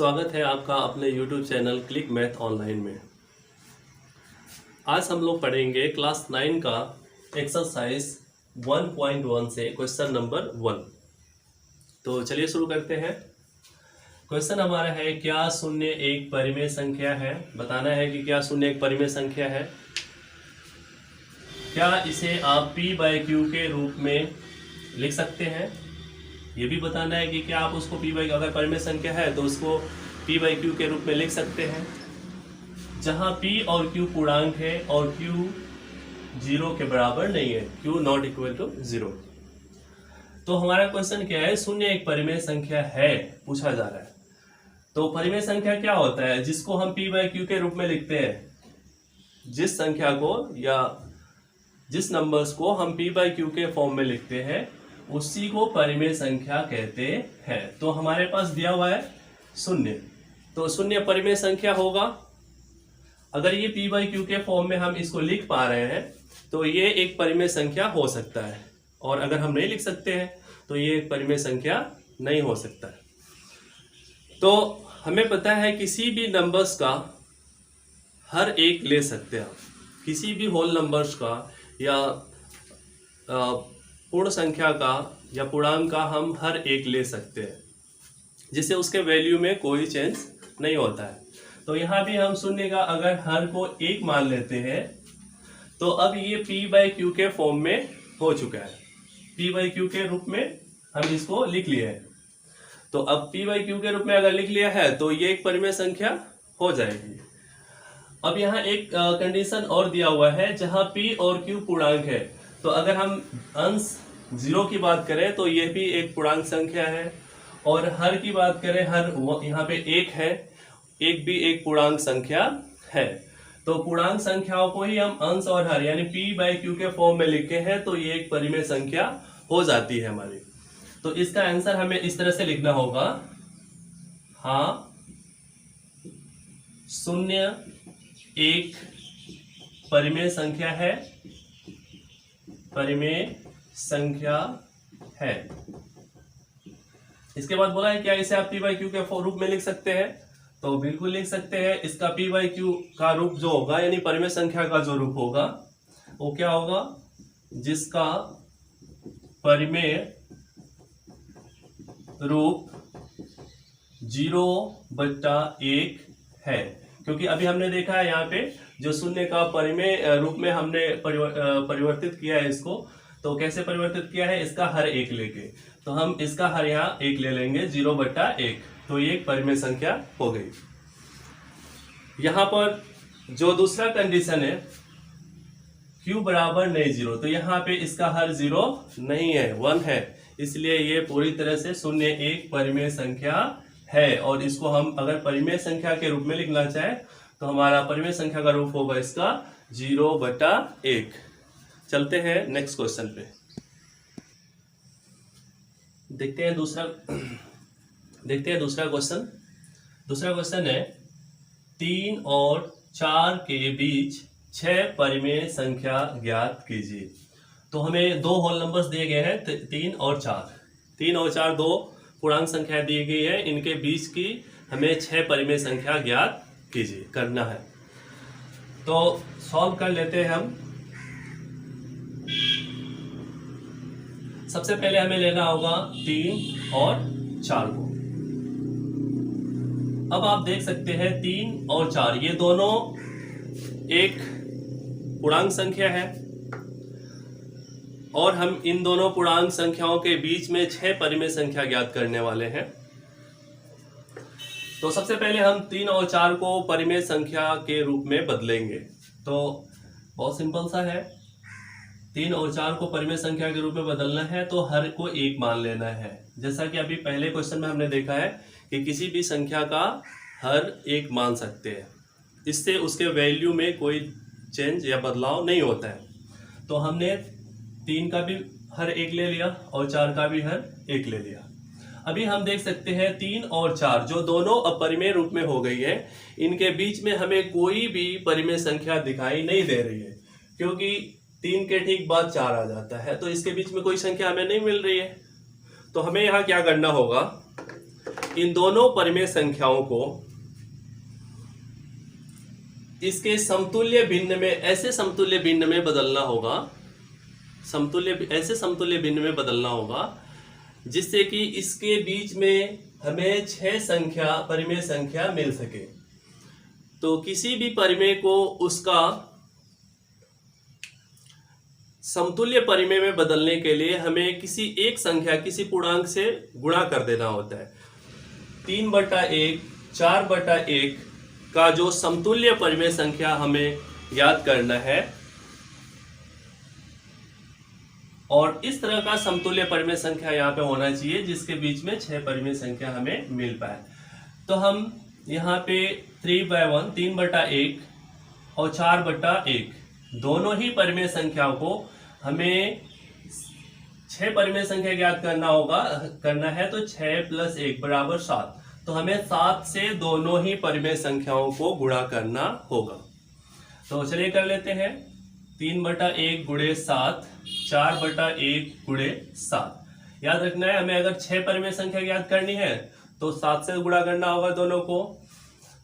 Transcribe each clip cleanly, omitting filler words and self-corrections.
स्वागत है आपका अपने YouTube channel click math online में। आज हम लोग पढ़ेंगे क्लास 9 का एक्सरसाइज 1.1 से क्वेश्चन नंबर 1। तो चलिए शुरू करते हैं। क्वेश्चन हमारा है, क्या शून्य एक परिमेय संख्या है। बताना है कि क्या शून्य एक परिमेय संख्या है। क्या इसे आप p/q के रूप में लिख सकते हैं। ये भी बताना है कि क्या आप उसको अगर परिमेय संख्या है तो उसको p/q के रूप में लिख सकते हैं, जहां p और q पूर्णांक है और q 0 के बराबर नहीं है, q नॉट इक्वल टू 0। तो हमारा क्वेश्चन क्या है, शून्य एक परिमेय संख्या है पूछा जा रहा है। तो परिमेय संख्या क्या होता है, जिसको हम p/q के रूप में लिखते हैं। जिस संख्या को या जिस नंबर्स को हम p/q के फॉर्म में लिखते हैं उसी को परिमेय संख्या कहते हैं। तो हमारे पास दिया हुआ है शून्य, तो शून्य परिमेय संख्या होगा। अगर ये p/q के फॉर्म में हम इसको लिख पा रहे हैं तो ये एक परिमेय संख्या हो सकता है, और अगर हम नहीं लिख सकते हैं तो ये एक परिमेय संख्या नहीं हो सकता है। तो हमें पता है किसी भी नंबर्स का हर एक ले सकते हैं, किसी भी होल नंबर्स का या पूर्ण संख्या का या पूर्णांक का हम हर एक ले सकते हैं, जिससे उसके वैल्यू में कोई चेंज नहीं होता है। तो यहाँ भी हम शून्य का अगर हर को एक मान लेते हैं तो अब ये p/q के फॉर्म में हो चुका है। p/q के रूप में हम इसको लिख लिए हैं। तो अब p/q के रूप में अगर लिख लिया है तो ये एक परिमेय संख्या हो जाएगी। अब यहाँ एक कंडीशन और दिया हुआ है, जहां p और q पूर्णांक है। तो अगर हम अंश 0 की बात करें तो यह भी एक पूर्णांक संख्या है, और हर की बात करें हर यहाँ पे 1 है, 1 भी एक पूर्णांक संख्या है। तो पूर्णांक संख्याओं को ही हम अंश और हर यानी p/q के फॉर्म में लिखे हैं तो ये एक परिमेय संख्या हो जाती है हमारी। तो इसका आंसर हमें इस तरह से लिखना होगा, हाँ शून्य एक परिमेय संख्या है, परिमेय संख्या है। इसके बाद बोला है क्या इसे आप p/q के रूप में लिख सकते हैं। तो बिल्कुल लिख सकते हैं। इसका p/q का रूप जो होगा यानी परिमेय संख्या का जो रूप होगा वो क्या होगा, जिसका परिमेय रूप 0/1 है। क्योंकि अभी हमने देखा है यहाँ पे जो शून्य का परिमेय रूप में हमने परिवर्तित किया है इसको। तो कैसे परिवर्तित किया है, इसका हर एक लेके। तो हम इसका हर यहाँ एक ले लेंगे 0/1, तो ये एक परिमेय संख्या हो गई। यहाँ पर जो दूसरा कंडीशन है q बराबर नहीं 0, तो यहाँ पे इसका हर 0 नहीं है, 1 है, इसलिए ये पूरी तरह से शून्य एक परिमेय संख्या है। और इसको हम अगर परिमेय संख्या के रूप में लिखना चाहे तो हमारा परिमेय संख्या का रूप होगा इसका 0/1। चलते हैं नेक्स्ट क्वेश्चन पे, देखते हैं दूसरा क्वेश्चन। दूसरा क्वेश्चन है, 3 और 4 के बीच 6 परिमेय संख्या ज्ञात कीजिए। तो हमें दो होल नंबर्स दिए गए हैं, 3 और 4। 3 और 4 दो पूर्णांक संख्या दी गई है, इनके बीच की हमें 6 परिमेय संख्या ज्ञात कीजिए करना है। तो सॉल्व कर लेते हैं हम। सबसे पहले हमें लेना होगा 3 और 4 को। अब आप देख सकते हैं 3 और 4 ये दोनों एक पूर्णांक संख्या है, और हम इन दोनों पूर्णांक संख्याओं के बीच में 6 परिमेय संख्या ज्ञात करने वाले हैं। तो सबसे पहले हम 3 और 4 को परिमेय संख्या के रूप में बदलेंगे। तो बहुत सिंपल सा है, 3 और 4 को परिमेय संख्या के रूप में बदलना है तो हर को एक मान लेना है। जैसा कि अभी पहले क्वेश्चन में हमने देखा है कि किसी भी संख्या का हर एक मान सकते हैं, इससे उसके वैल्यू में कोई चेंज या बदलाव नहीं होता है। तो हमने 3 का भी हर एक ले लिया और 4 का भी हर एक ले लिया। अभी हम देख सकते हैं 3 और 4 जो दोनों अपरिमेय रूप में हो गई है, इनके बीच में हमें कोई भी परिमेय संख्या दिखाई नहीं दे रही है, क्योंकि 3 के ठीक बाद 4 आ जाता है, तो इसके बीच में कोई संख्या हमें नहीं मिल रही है। तो हमें यहाँ क्या करना होगा, इन दोनों परिमेय संख्याओं को इसके समतुल्य भिन्न में, ऐसे समतुल्य भिन्न में बदलना होगा, ऐसे समतुल्य भिन्न में बदलना होगा जिससे कि इसके बीच में हमें 6 परिमेय संख्या मिल सके। तो किसी भी परिमेय को उसका समतुल्य परिमेय में बदलने के लिए हमें किसी एक संख्या, किसी पूर्णांक से गुणा कर देना होता है। 3/1, 4/1 का जो समतुल्य परिमेय संख्या हमें याद करना है, और इस तरह का समतुल्य परिमेय संख्या यहाँ पे होना चाहिए जिसके बीच में 6 परिमेय संख्या हमें मिल पाए। तो हम यहाँ पे 3/1, 3/1 और 4/1 दोनों ही परिमेय संख्याओं को हमें 6 परिमेय संख्या ज्ञात करना है। तो 6 + 1 = 7। तो हमें 7 से दोनों ही परिमेय संख्याओं को गुणा करना होगा। तो चलिए कर लेते हैं। 3/1 × 7, 4/1 × 7। याद रखना है, हमें अगर 6 परिमेय संख्या ज्ञात करनी है तो 7 से गुणा करना होगा दोनों को।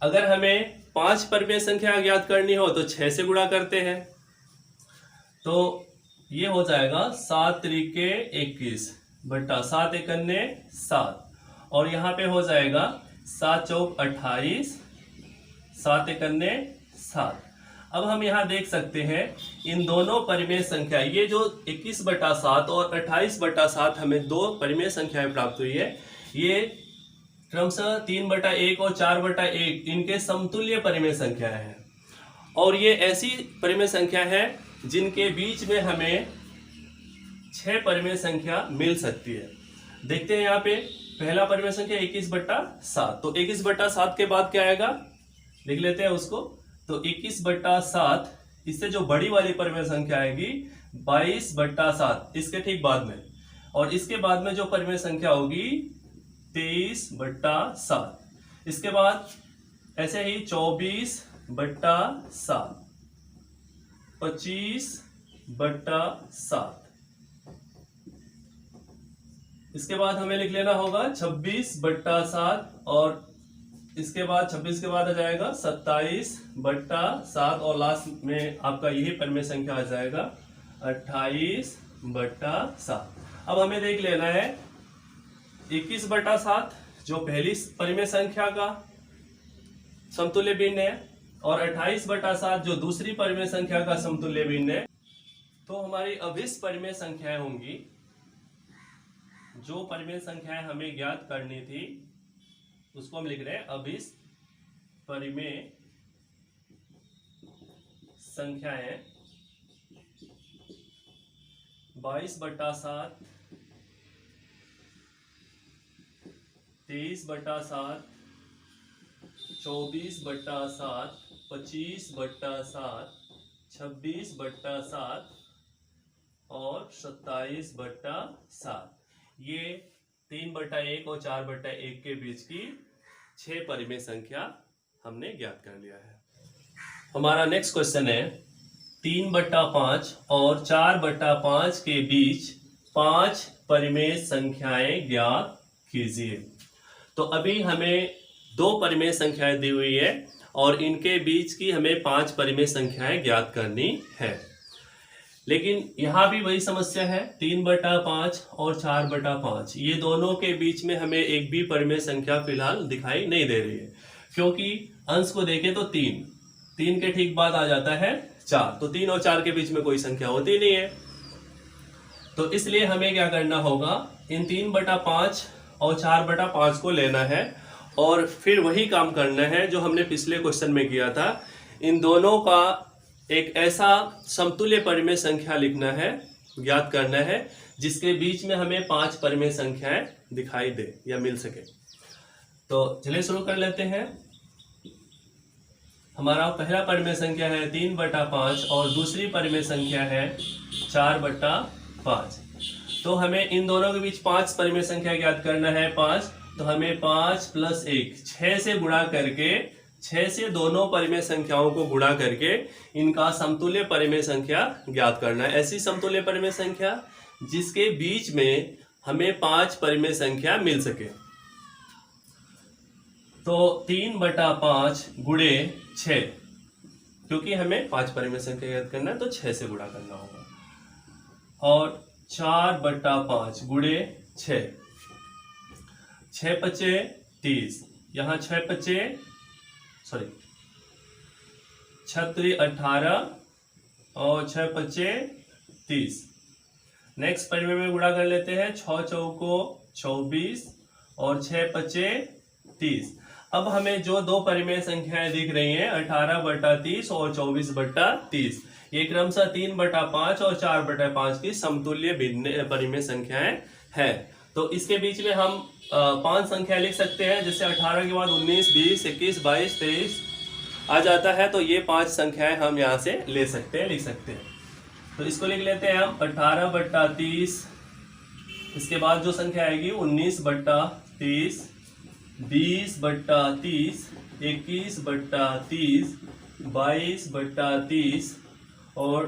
अगर हमें 5 परिमेय संख्या ज्ञात करनी हो तो 6 से गुणा करते हैं। तो ये हो जाएगा 7 × 21 बटा 7 × 7, और यहाँ पे हो जाएगा 7 × 4 = 28, 7 × 7। अब हम यहाँ देख सकते हैं इन दोनों परिमेय संख्या, ये जो 21/7 और 28/7 हमें दो परिमेय संख्याएं प्राप्त हुई है, ये क्रमशः 3/1 और 4/1 इनके समतुल्य परिमेय संख्या है। और ये ऐसी परिमेय संख्या है जिनके बीच में हमें 6 परिमेय संख्या मिल सकती है। देखते हैं यहाँ पे पहला परिमेय संख्या 21/7। तो 21/7 के बाद क्या आएगा, लिख लेते हैं उसको। तो 21/7, इससे जो बड़ी वाली परिमेय संख्या आएगी 22/7 इसके ठीक बाद में, और इसके बाद में जो परिमेय संख्या होगी 23/7। इसके बाद ऐसे ही 24/7, 25/7। इसके बाद हमें लिख लेना होगा 26/7, और इसके बाद 26 के बाद आ जाएगा 27/7, और लास्ट में आपका यही परिमेय संख्या आ जाएगा 28/7। अब हमें देख लेना है 21/7 जो पहली परिमेय संख्या का समतुल्य भिन्न है, और 28/7 जो दूसरी परिमेय संख्या का समतुल्य भिन्न है। तो हमारी अभिष्ट परिमेय संख्याएं होंगी, जो परिमेय संख्याएं हमें ज्ञात करनी थी उसको हम लिख रहे हैं अभिष्ट परिमेय संख्याएं। 22/7, 23/7, 24/7, 25/7, 26/7 और 27/7। ये 3/1 और 4/1 के बीच की 6 परिमेय संख्या हमने ज्ञात कर लिया है। हमारा नेक्स्ट क्वेश्चन है 3/5 और 4/5 के बीच 5 परिमेय संख्याएं ज्ञात कीजिए। तो अभी हमें 2 परिमेय संख्याएं दी हुई है और इनके बीच की हमें 5 परिमेय संख्याएं ज्ञात करनी है। लेकिन यहाँ भी वही समस्या है, 3/5 और 4/5 ये दोनों के बीच में हमें एक भी परिमेय संख्या फिलहाल दिखाई नहीं दे रही है, क्योंकि अंश को देखें तो 3 के ठीक बाद आ जाता है 4, तो 3 और 4 के बीच में कोई संख्या होती नहीं है। तो इसलिए हमें क्या करना होगा, इन 3/5 और 4/5 को लेना है और फिर वही काम करना है जो हमने पिछले क्वेश्चन में किया था। इन दोनों का एक ऐसा समतुल्य परिमेय संख्या लिखना है, ज्ञात करना है, जिसके बीच में हमें 5 परिमेय संख्याएं दिखाई दे या मिल सके। तो चलिए शुरू कर लेते हैं। हमारा पहला परिमेय संख्या है 3/5 और दूसरी परिमेय संख्या है 4/5। तो हमें इन दोनों के बीच 5 परिमेय संख्या ज्ञात करना है। 5, तो हमें 5 + 1 6 से गुणा करके, 6 से दोनों परिमेय संख्याओं को गुणा करके इनका समतुल्य परिमेय संख्या ज्ञात करना है। ऐसी समतुल्य परिमेय संख्या जिसके बीच में हमें 5 परिमेय संख्या मिल सके। तो 3/5 गुणे 6, क्योंकि हमें 5 परिमेय संख्या याद करना है तो 6 से गुणा करना होगा। और 4/5 गुणे 6, 6 पचे 30, यहाँ 6 पचे 18 और 6 पचे 30। नेक्स्ट परिमेय में गुणा कर लेते हैं, 6 चौको 24 और 6 पचे 30। अब हमें जो दो परिमेय संख्याएं दिख रही हैं 18/30 और 24/30, ये क्रमशः 3/5 और 4/5 की समतुल्य भिन्न परिमेय संख्याएं हैं। तो इसके बीच में हम 5 संख्या लिख सकते हैं, जैसे 18 के बाद 19, 20, 21, 22, 23 आ जाता है। तो ये 5 संख्याएं हम यहाँ से ले सकते हैं, लिख सकते हैं। तो इसको लिख लेते हैं हम 18/30, इसके बाद जो संख्या आएगी 19/30, 20/30, 21/30, 22/30 और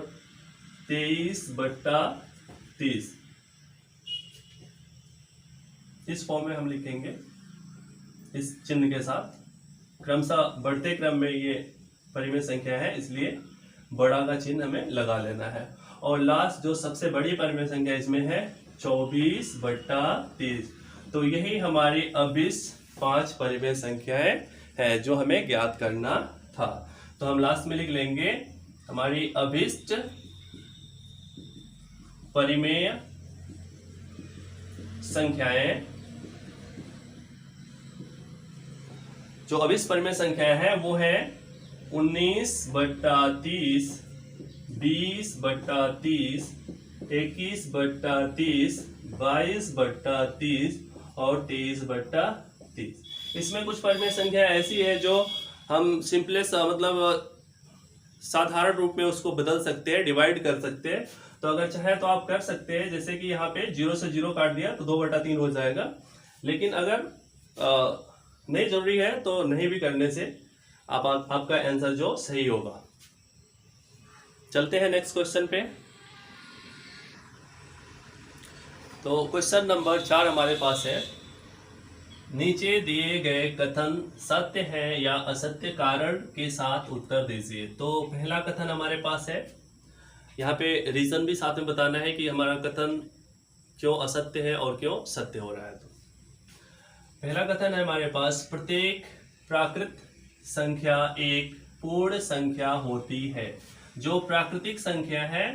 23/30। इस फॉर्म में हम लिखेंगे इस चिन्ह के साथ। क्रमशः बढ़ते क्रम में ये परिमेय संख्या है, इसलिए बड़ा का चिन्ह हमें लगा लेना है। और लास्ट जो सबसे बड़ी परिमेय संख्या इसमें है 24/30। तो यही हमारी अभिष्ट 5 परिमेय संख्याएं है जो हमें ज्ञात करना था। तो हम लास्ट में लिख लेंगे हमारी अभिष्ट परिमेय संख्याएं, जो अभिष्ट परिमेय संख्याएं हैं वो है 19/30, 20/30, 21/30, 22/30 और 23/30। इसमें कुछ परिमेय संख्या ऐसी है जो हम सिंपलेस्ट मतलब साधारण रूप में उसको बदल सकते हैं, डिवाइड कर सकते हैं। तो अगर चाहे तो आप कर सकते हैं, जैसे कि यहाँ पे 0 से 0 काट दिया तो 2/3 हो जाएगा। लेकिन अगर नहीं जरूरी है तो नहीं भी करने से आपका आंसर जो सही होगा। चलते हैं नेक्स्ट क्वेश्चन पे। तो क्वेश्चन नंबर 4 हमारे पास है, नीचे दिए गए कथन सत्य है या असत्य कारण के साथ उत्तर दीजिए। तो पहला कथन हमारे पास है, यहाँ पे रीजन भी साथ में बताना है कि हमारा कथन क्यों असत्य है और क्यों सत्य हो रहा है। तो पहला कथन है हमारे पास, प्रत्येक प्राकृत संख्या एक पूर्ण संख्या होती है। जो प्राकृतिक संख्या है,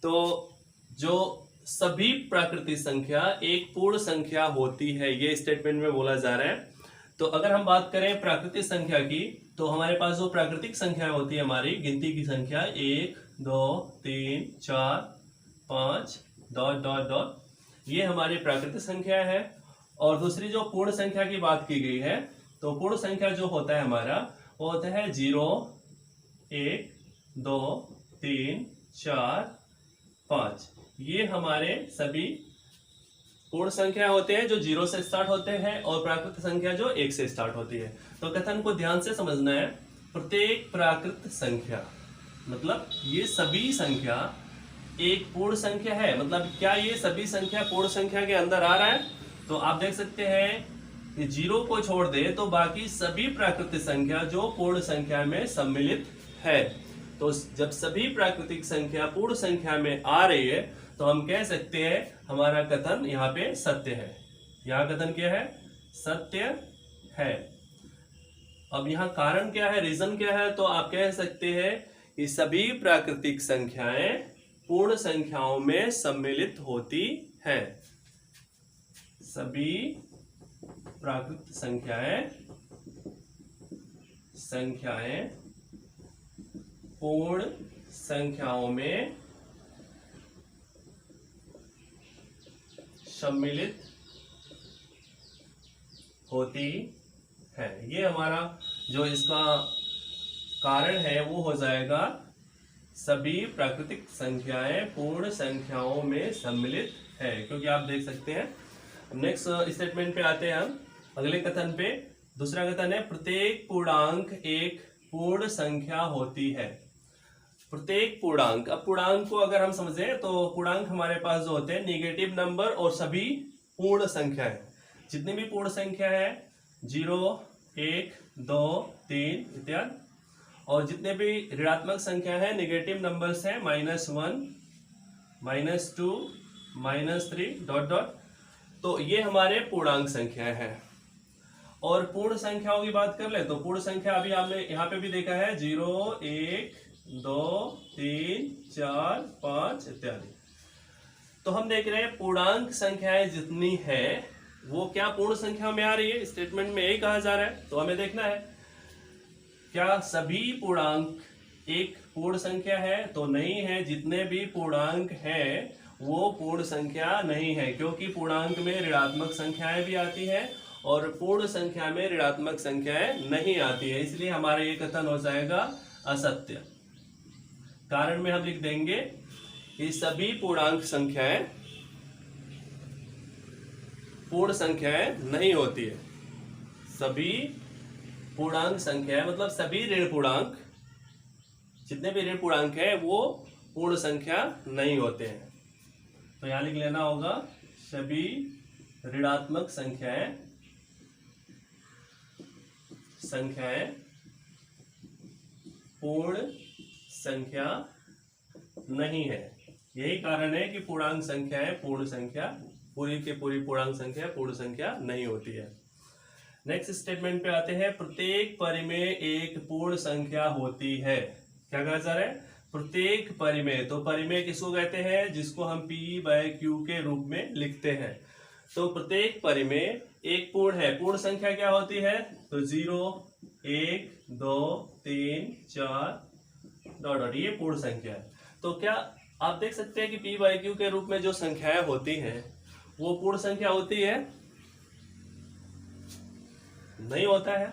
तो जो सभी प्राकृतिक संख्या एक पूर्ण संख्या होती है, ये स्टेटमेंट में बोला जा रहा है। तो अगर हम बात करें प्राकृतिक संख्या की, तो हमारे पास जो प्राकृतिक संख्या होती है हमारी गिनती की संख्या 1, 2, 3, 4, 5 ... ये हमारी प्राकृतिक संख्या है। और दूसरी जो पूर्ण संख्या की बात की गई है, तो पूर्ण संख्या जो होता है हमारा वो होता है 0, 1, 2, 3, 4, 5। ये हमारे सभी पूर्ण संख्या होते हैं जो 0 से स्टार्ट होते हैं और प्राकृत संख्या जो 1 से स्टार्ट होती है। तो कथन को ध्यान से समझना है, प्रत्येक प्राकृत संख्या मतलब ये सभी संख्या एक पूर्ण संख्या है। मतलब क्या ये सभी संख्या पूर्ण संख्या के अंदर आ रहा है? तो आप देख सकते हैं कि 0 को छोड़ दे तो बाकी सभी प्राकृतिक संख्या जो पूर्ण संख्या में सम्मिलित है। तो जब सभी प्राकृतिक संख्या पूर्ण संख्या में आ रही है तो हम कह सकते हैं हमारा कथन यहाँ पे सत्य है। यहाँ कथन क्या है? सत्य है। अब यहाँ कारण क्या है, रीजन क्या है? तो आप कह सकते हैं कि सभी प्राकृतिक संख्याएं पूर्ण संख्याओं में सम्मिलित होती हैं। सभी प्राकृत संख्याएं पूर्ण संख्याओं में सम्मिलित होती है। ये हमारा जो इसका कारण है वो हो जाएगा सभी प्राकृतिक संख्याएं पूर्ण संख्याओं में सम्मिलित है, क्योंकि आप देख सकते हैं। नेक्स्ट स्टेटमेंट पे आते हैं हम अगले कथन पे। दूसरा कथन है, प्रत्येक पूर्णांक एक पूर्ण संख्या होती है। प्रत्येक पूर्णांक, अब पूर्णांक को अगर हम समझें तो पूर्णांक हमारे पास जो होते हैं नेगेटिव नंबर और सभी पूर्ण संख्या है। जितनी भी पूर्ण संख्या है 0, 1, 2, 3 इत्यादि। और जितने भी ऋणात्मक संख्या है, नेगेटिव नंबर्स हैं, -1, -2, -3 डॉट डॉट, तो ये हमारे पूर्णांक संख्या है। और पूर्ण संख्याओं की बात कर ले तो पूर्ण संख्या अभी आपने यहाँ पे भी देखा है 0, 1, 2, 3, 4, 5 इत्यादि। तो हम देख रहे हैं पूर्णांक संख्याएं जितनी है वो क्या पूर्ण संख्या में आ रही है, स्टेटमेंट में यही कहा जा रहा है। तो हमें देखना है क्या सभी पूर्णांक एक पूर्ण संख्या है, तो नहीं है। जितने भी पूर्णांक हैं वो पूर्ण संख्या नहीं है, क्योंकि पूर्णांक में ऋणात्मक संख्याएं भी आती हैं और पूर्ण संख्या में ऋणात्मक संख्याएं नहीं आती है, इसलिए हमारा ये कथन हो जाएगा असत्य। कारण में हम लिख देंगे कि सभी पूर्णांक संख्याएं पूर्ण संख्याएं नहीं होती है। सभी पूर्णांक संख्याएं मतलब सभी ऋण पूर्णांक, जितने भी ऋण पूर्णांक है वो पूर्ण संख्या नहीं होते हैं। तो यहां लिख लेना होगा सभी ऋणात्मक संख्याएं पूर्ण संख्या नहीं है। यही कारण है कि पूर्णांक संख्याएं पूर्ण संख्या, पूरी के पूरी पूर्णांक संख्या पूर्ण संख्या नहीं होती है। नेक्स्ट स्टेटमेंट पे आते हैं, प्रत्येक परिमेय एक पूर्ण संख्या होती है। क्या कहा जा रहा है, प्रत्येक परिमेय। तो परिमेय किसको कहते हैं, जिसको हम P/Q के रूप में लिखते हैं। तो प्रत्येक परिमेय एक पूर्ण है। पूर्ण संख्या क्या होती है, तो 0, 1, 2, 3, 4 डॉट डॉट, ये पूर्ण संख्या है। तो क्या आप देख सकते हैं कि P/Q के रूप में जो संख्याएं होती हैं वो पूर्ण संख्या होती है, नहीं होता है,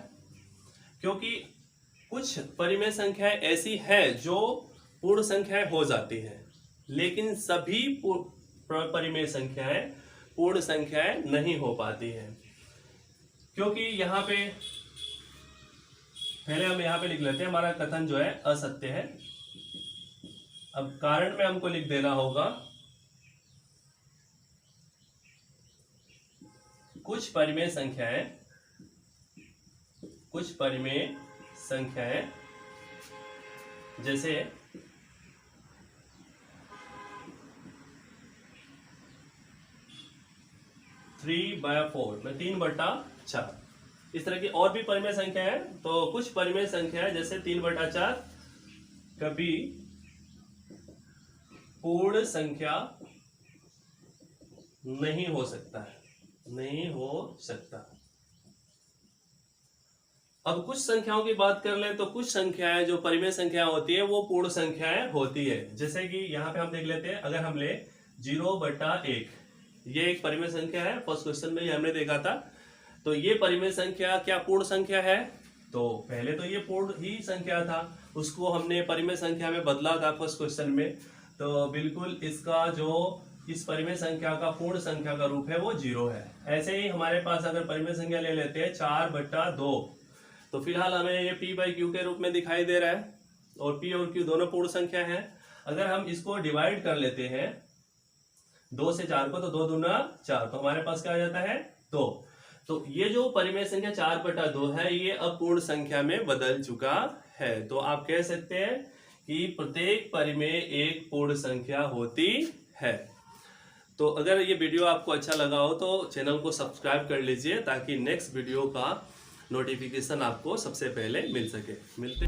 क्योंकि कुछ परिमेय संख्याएं ऐसी है जो पूर्ण संख्याएं हो जाती हैं, लेकिन सभी परिमेय संख्याएं पूर्ण संख्याएं नहीं हो पाती हैं। क्योंकि यहाँ पे पहले हम यहाँ पे लिख लेते हैं, हमारा कथन जो है असत्य है। अब कारण में हमको लिख देना होगा कुछ परिमेय संख्याएं जैसे 3/4 में 3/4, इस तरह की और भी परिमेय संख्या है। तो कुछ परिमेय संख्या है जैसे 3/4 कभी पूर्ण संख्या नहीं हो सकता है, नहीं हो सकता। अब कुछ संख्याओं की बात कर ले तो कुछ संख्याएं जो परिमेय संख्या होती है वो पूर्ण संख्याएं होती है। जैसे कि यहाँ पे हम देख लेते हैं, अगर हम ले 0/1, ये एक परिमेय संख्या है, फर्स्ट क्वेश्चन में ही हमने देखा था। तो ये परिमेय संख्या क्या पूर्ण संख्या है, तो पहले तो ये पूर्ण ही संख्या था, उसको हमने परिमेय संख्या में बदला था फर्स्ट क्वेश्चन में। तो बिल्कुल इसका जो इस परिमेय संख्या का पूर्ण संख्या का रूप है वो 0 है। ऐसे ही हमारे पास अगर परिमेय संख्या ले लेते हैं 4/2, तो फिलहाल हमें ये P/Q के रूप में दिखाई दे रहा है और P और Q दोनों पूर्ण संख्या है। अगर हम इसको डिवाइड कर लेते हैं 2 से 4 को, तो 2 दूना 4, तो हमारे पास क्या आ जाता है 2। तो ये जो परिमेय संख्या 4/2 है ये अब पूर्ण संख्या में बदल चुका है। तो आप कह सकते हैं कि प्रत्येक परिमेय एक पूर्ण संख्या होती है। तो अगर ये वीडियो आपको अच्छा लगा हो तो चैनल को सब्सक्राइब कर लीजिए, ताकि नेक्स्ट वीडियो का नोटिफिकेशन आपको सबसे पहले मिल सके। मिलते